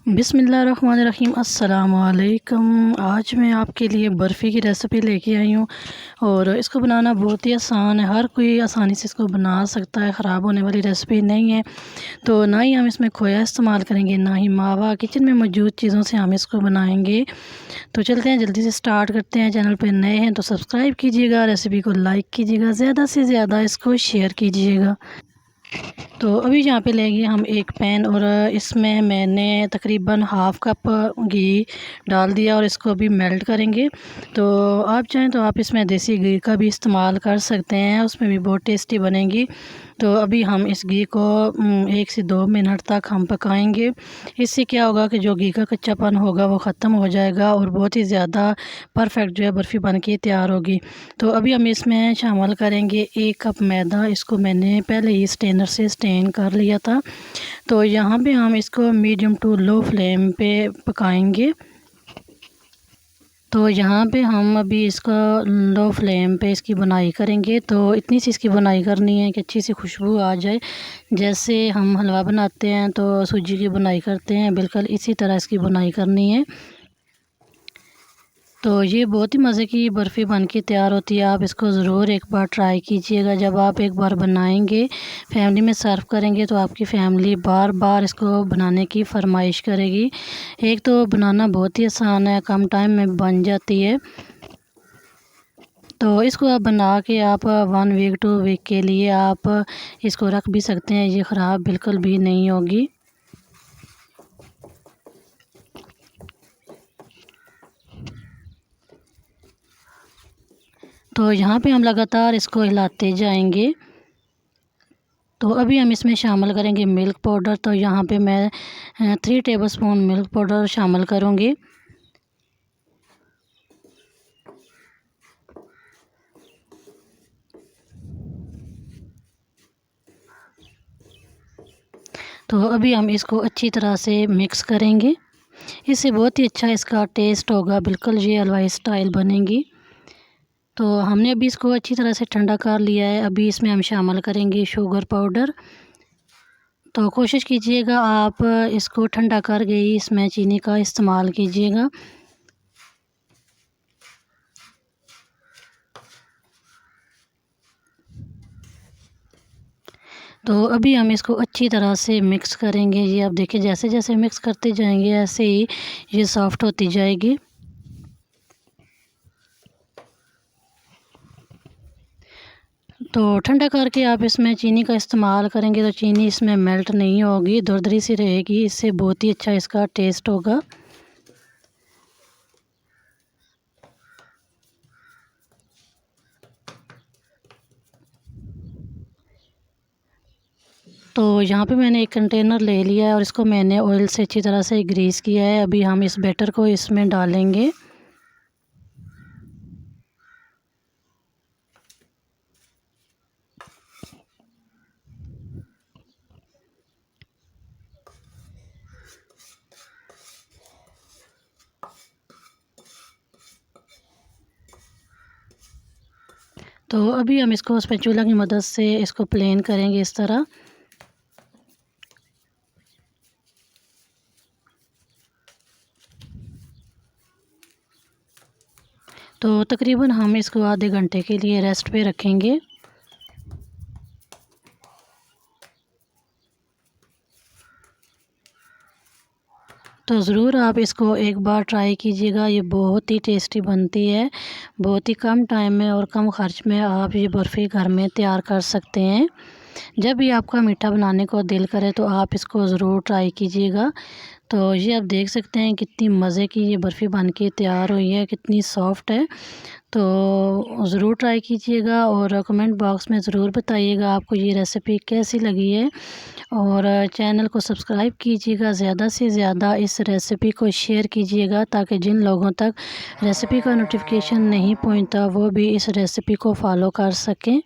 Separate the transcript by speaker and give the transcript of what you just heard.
Speaker 1: बिस्मिल्लाहिर्रहमानिर्रहीम। अस्सलाम वालेकुम। आज मैं आपके लिए बर्फ़ी की रेसिपी लेके आई हूँ और इसको बनाना बहुत ही आसान है। हर कोई आसानी से इसको बना सकता है। ख़राब होने वाली रेसिपी नहीं है। तो ना ही हम इसमें खोया इस्तेमाल करेंगे, ना ही मावा। किचन में मौजूद चीज़ों से हम इसको बनाएंगे। तो चलते हैं, जल्दी से स्टार्ट करते हैं। चैनल पर नए हैं तो सब्सक्राइब कीजिएगा, रेसिपी को लाइक कीजिएगा, ज़्यादा से ज़्यादा इसको शेयर कीजिएगा। तो अभी यहाँ पे लेंगे हम एक पैन और इसमें मैंने तकरीबन हाफ़ कप घी डाल दिया और इसको अभी मेल्ट करेंगे। तो आप चाहें तो आप इसमें देसी घी का भी इस्तेमाल कर सकते हैं, उसमें भी बहुत टेस्टी बनेगी। तो अभी हम इस घी को 1 से 2 मिनट तक हम पकाएंगे। इससे क्या होगा कि जो घी का कच्चापन होगा वो ख़त्म हो जाएगा और बहुत ही ज़्यादा परफेक्ट जो है बर्फ़ी बन के तैयार होगी। तो अभी हम इसमें शामिल करेंगे 1 कप मैदा। इसको मैंने पहले ही स्ट्रेनर से स्ट्रेन कर लिया था। तो यहाँ पे हम इसको मीडियम टू लो फ्लेम पे पकाएंगे। तो यहाँ पे हम अभी इसको लो फ्लेम पे इसकी बुनाई करेंगे। तो इतनी सी इसकी बुनाई करनी है कि अच्छी सी खुशबू आ जाए। जैसे हम हलवा बनाते हैं तो सूजी की बुनाई करते हैं, बिल्कुल इसी तरह इसकी बुनाई करनी है। तो ये बहुत ही मज़े की बर्फ़ी बन के तैयार होती है। आप इसको ज़रूर एक बार ट्राई कीजिएगा। जब आप एक बार बनाएंगे, फैमिली में सर्व करेंगे तो आपकी फ़ैमिली बार बार इसको बनाने की फ़रमाइश करेगी। एक तो बनाना बहुत ही आसान है, कम टाइम में बन जाती है। तो इसको आप बना के आप 1 वीक 2 वीक के लिए आप इसको रख भी सकते हैं, ये ख़राब बिल्कुल भी नहीं होगी। तो यहाँ पे हम लगातार इसको हिलाते जाएंगे। तो अभी हम इसमें शामिल करेंगे मिल्क पाउडर। तो यहाँ पे मैं 3 टेबलस्पून मिल्क पाउडर शामिल करूँगी। तो अभी हम इसको अच्छी तरह से मिक्स करेंगे। इससे बहुत ही अच्छा इसका टेस्ट होगा, बिल्कुल ये हलवाई स्टाइल बनेगी। तो हमने अभी इसको अच्छी तरह से ठंडा कर लिया है। अभी इसमें हम शामिल करेंगे शुगर पाउडर। तो कोशिश कीजिएगा आप इसको ठंडा कर के ही इसमें चीनी का इस्तेमाल कीजिएगा। तो अभी हम इसको अच्छी तरह से मिक्स करेंगे। ये आप देखिए, जैसे जैसे मिक्स करते जाएंगे ऐसे ही ये सॉफ़्ट होती जाएगी। तो ठंडा करके आप इसमें चीनी का इस्तेमाल करेंगे तो चीनी इसमें मेल्ट नहीं होगी, दरदरी सी रहेगी। इससे बहुत ही अच्छा इसका टेस्ट होगा। तो यहाँ पे मैंने एक कंटेनर ले लिया है और इसको मैंने ऑयल से अच्छी तरह से ग्रीस किया है। अभी हम इस बैटर को इसमें डालेंगे। तो अभी हम इसको स्पैचुला की मदद से इसको प्लेन करेंगे इस तरह। तो तकरीबन हम इसको आधे घंटे के लिए रेस्ट पे रखेंगे। तो ज़रूर आप इसको एक बार ट्राई कीजिएगा। ये बहुत ही टेस्टी बनती है। बहुत ही कम टाइम में और कम ख़र्च में आप ये बर्फ़ी घर में तैयार कर सकते हैं। जब भी आपका मीठा बनाने को दिल करे तो आप इसको ज़रूर ट्राई कीजिएगा। तो ये आप देख सकते हैं कितनी मज़े की ये बर्फ़ी बन के तैयार हुई है, कितनी सॉफ़्ट है। तो ज़रूर ट्राई कीजिएगा और कमेंट बॉक्स में ज़रूर बताइएगा आपको ये रेसिपी कैसी लगी है। और चैनल को सब्सक्राइब कीजिएगा, ज़्यादा से ज़्यादा इस रेसिपी को शेयर कीजिएगा ताकि जिन लोगों तक रेसिपी का नोटिफिकेशन नहीं पहुंचता वो भी इस रेसिपी को फॉलो कर सकें।